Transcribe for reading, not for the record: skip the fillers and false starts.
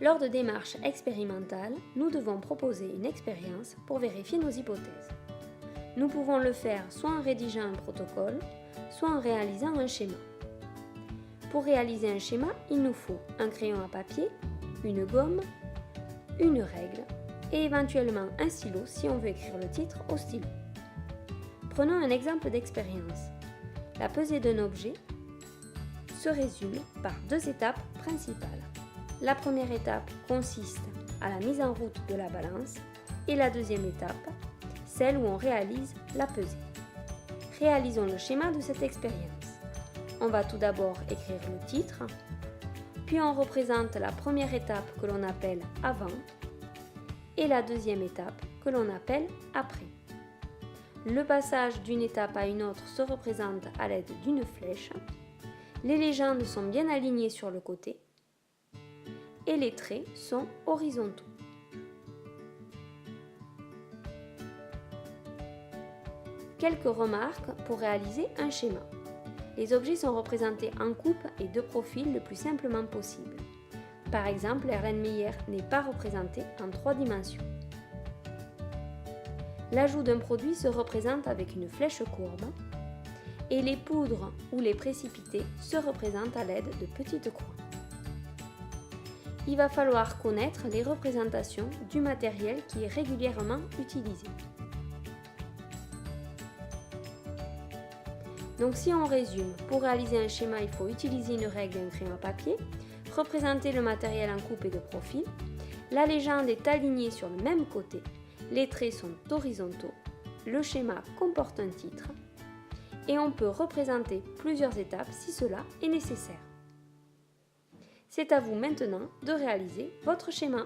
Lors de démarches expérimentales, nous devons proposer une expérience pour vérifier nos hypothèses. Nous pouvons le faire soit en rédigeant un protocole, soit en réalisant un schéma. Pour réaliser un schéma, il nous faut un crayon à papier, une gomme, une règle et éventuellement un stylo si on veut écrire le titre au stylo. Prenons un exemple d'expérience. La pesée d'un objet se résume par deux étapes principales. La première étape consiste à la mise en route de la balance et la deuxième étape, celle où on réalise la pesée. Réalisons le schéma de cette expérience. On va tout d'abord écrire le titre, puis on représente la première étape que l'on appelle avant et la deuxième étape que l'on appelle après. Le passage d'une étape à une autre se représente à l'aide d'une flèche. Les légendes sont bien alignées sur le côté et les traits sont horizontaux. Quelques remarques pour réaliser un schéma. Les objets sont représentés en coupe et de profil le plus simplement possible. Par exemple, l'Erlenmeyer n'est pas représenté en 3 dimensions. L'ajout d'un produit se représente avec une flèche courbe et les poudres ou les précipités se représentent à l'aide de petites croix. Il va falloir connaître les représentations du matériel qui est régulièrement utilisé. Donc si on résume, pour réaliser un schéma, il faut utiliser une règle et un crayon à papier, représenter le matériel en coupe et de profil, la légende est alignée sur le même côté, les traits sont horizontaux, le schéma comporte un titre et on peut représenter plusieurs étapes si cela est nécessaire. C'est à vous maintenant de réaliser votre schéma.